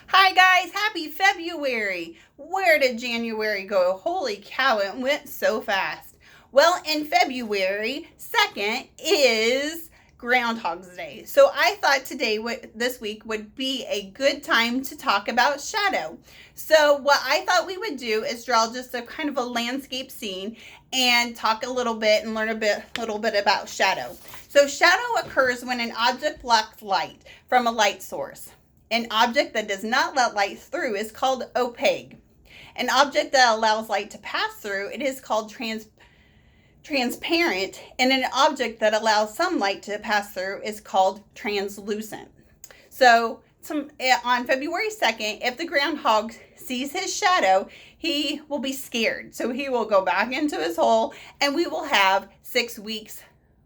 Hi guys, happy February. Where did January go? Holy cow, it went so fast. Well, in February 2nd is Groundhog's Day. So I thought this week would be a good time to talk about shadow. So what I thought we would do is draw just a kind of a landscape scene and talk a little bit and learn little bit about shadow. So shadow occurs when an object blocks light from a light source. An object that does not let light through is called opaque. An object that allows light to pass through, it is called transparent, and an object that allows some light to pass through is called translucent. So on February 2nd, if the groundhog sees his shadow, he will be scared. So he will go back into his hole, and we will have 6 weeks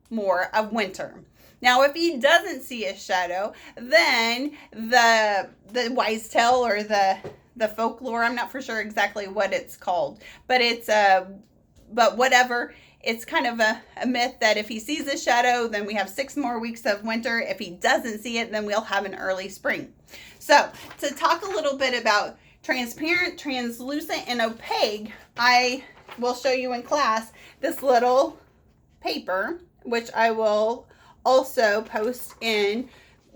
more of winter. Now, if he doesn't see a shadow, then the wise tale or the folklore, I'm not for sure exactly what it's called, but but whatever, it's kind of a myth that if he sees a shadow, then we have 6 more weeks of winter. If he doesn't see it, then we'll have an early spring. So to talk a little bit about transparent, translucent, and opaque, I will show you in class this little paper, which I will also post in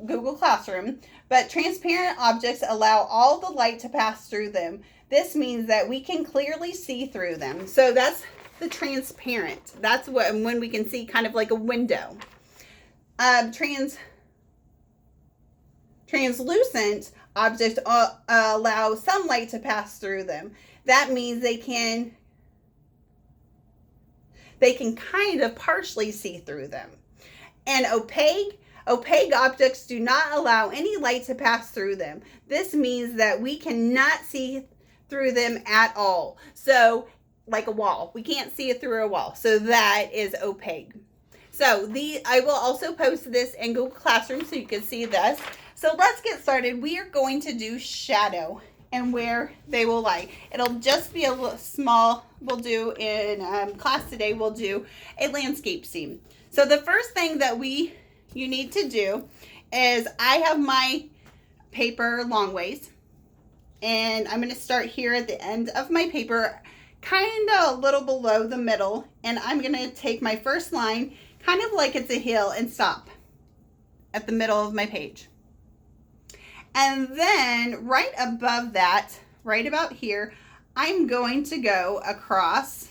Google Classroom. But transparent objects allow all the light to pass through them. This means that we can clearly see through them. So that's the transparent. That's when we can see kind of like a window. Translucent objects allow some light to pass through them. That means they can kind of partially see through them. And opaque objects do not allow any light to pass through them. This means that we cannot see through them at all. So like a wall, we can't see it through a wall. So that is opaque. So I will also post this in Google Classroom so you can see this. So let's get started. We are going to do shadow and where they will lie. It'll just be a little small. We'll do in class today, we'll do a landscape scene. So the first thing that you need to do is I have my paper long ways, and I'm going to start here at the end of my paper, kind of a little below the middle, and I'm going to take my first line kind of like it's a hill and stop at the middle of my page. And then right above that, right about here, I'm going to go across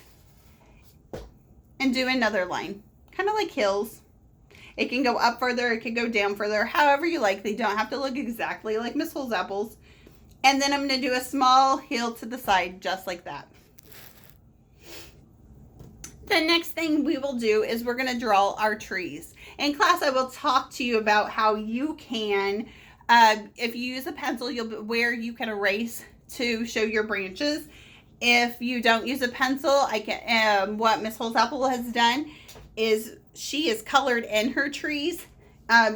and do another line. Kind of like hills. It can go up further, it can go down further, however you like. They don't have to look exactly like Miss Holsapple's. And then I'm going to do a small hill to the side, just like that. The next thing we will do is we're going to draw our trees. In class, I will talk to you about how you can, if you use a pencil, where you can erase to show your branches. If you don't use a pencil, what Miss Holsapple has done is she is colored in her trees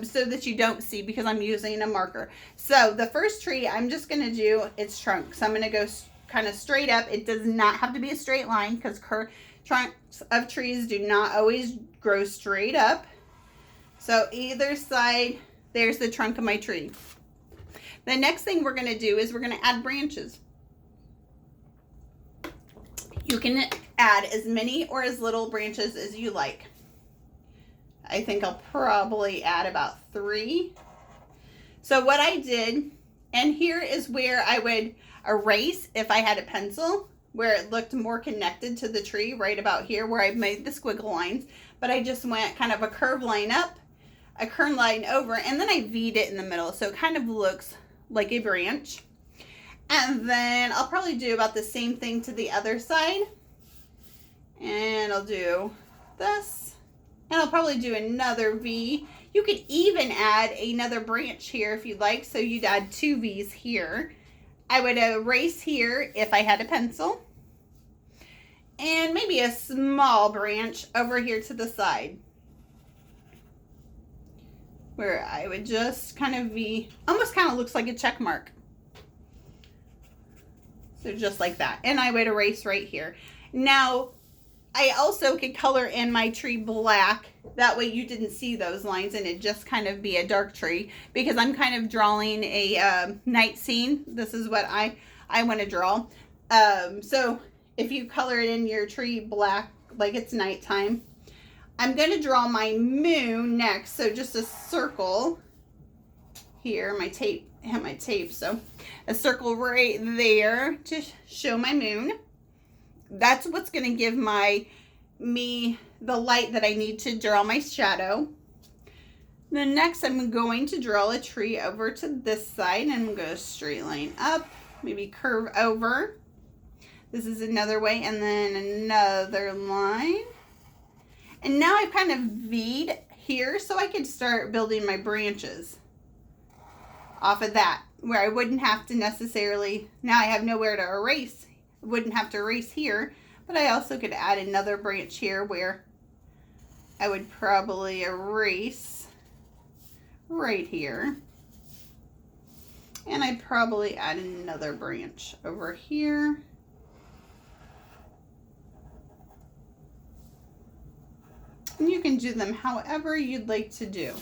so that you don't see, because I'm using a marker. So the first tree I'm just going to do its trunk. So I'm going to go kind of straight up. It does not have to be a straight line because trunks of trees do not always grow straight up. So either side, there's the trunk of my tree. The next thing we're going to do is we're going to add branches. You can add as many or as little branches as you like. I think I'll probably add about 3. So what I did, and here is where I would erase if I had a pencil, where it looked more connected to the tree, right about here where I made the squiggle lines. But I just went kind of a curved line up, a curved line over, and then I V'd it in the middle. So it kind of looks like a branch. And then I'll probably do about the same thing to the other side. And I'll do this. And I'll probably do another V. You could even add another branch here if you'd like. So you'd add 2 V's here. I would erase here if I had a pencil. And maybe a small branch over here to the side, where I would just kind of V. Almost kind of looks like a check mark. So just like that. And I would erase right here. Now, I also could color in my tree black. That way you didn't see those lines and it'd just kind of be a dark tree, because I'm kind of drawing a night scene. This is what I want to draw. So if you color it in your tree black, like it's nighttime, I'm going to draw my moon next. So just a circle here. My tape, I have my tape. So a circle right there to show my moon. That's what's going to give me the light that I need to draw my shadow. Then next I'm going to draw a tree over to this side, and I'm going to go straight line up, maybe curve over. This is another way, and then another line. And now I've kind of V'd here, so I could start building my branches off of that, where I wouldn't have to necessarily, now I have nowhere to erase. Wouldn't have to erase here, but I also could add another branch here where I would probably erase right here, and I'd probably add another branch over here, and you can do them however you'd like to do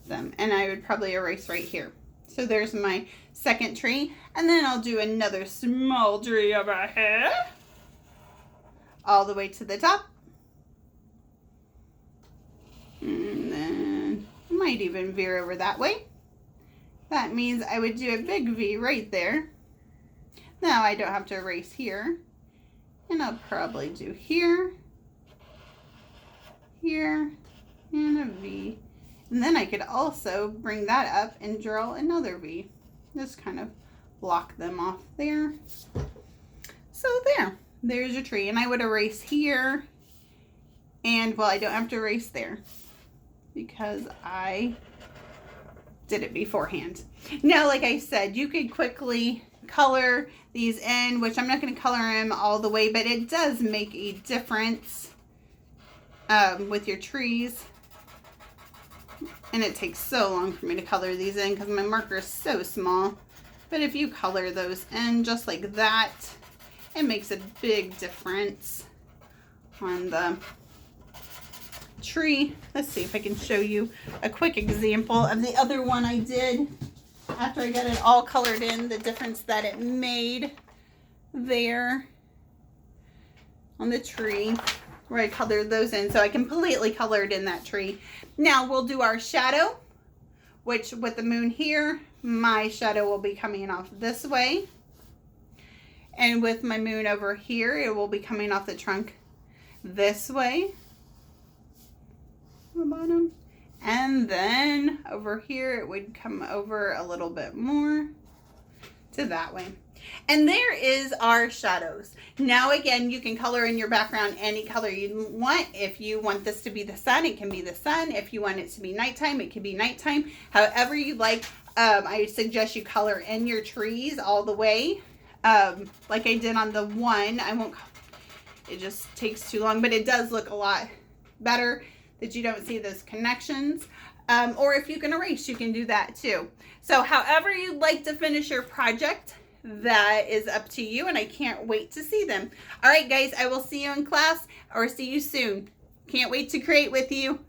them, and I would probably erase right here. So there's my second tree, and then I'll do another small tree over here, all the way to the top. And then I might even veer over that way. That means I would do a big V right there. Now I don't have to erase here. And I'll probably do here, here, and a V. And then I could also bring that up and draw another V. Just kind of block them off there. So there's your tree. And I would erase here. And, well, I don't have to erase there because I did it beforehand. Now, like I said, you could quickly color these in, which I'm not going to color them all the way, but it does make a difference with your trees. And it takes so long for me to color these in because my marker is so small. But if you color those in just like that, it makes a big difference on the tree. Let's see if I can show you a quick example of the other one I did after I got it all colored in, the difference that it made there on the tree, where I colored those in. So I completely colored in that tree. Now we'll do our shadow, which with the moon here, my shadow will be coming off this way. And with my moon over here, it will be coming off the trunk this way. The bottom. And then over here, it would come over a little bit more to that way. And there is our shadows. Now again, you can color in your background any color you want. If you want this to be the sun, it can be the sun. If you want it to be nighttime, it can be nighttime. However you like. I suggest you color in your trees all the way. Like I did on the one. I won't, it just takes too long, but it does look a lot better that you don't see those connections. Or if you can erase, you can do that too. So however you'd like to finish your project, that is up to you, and I can't wait to see them. All right, guys, I will see you in class or see you soon. Can't wait to create with you.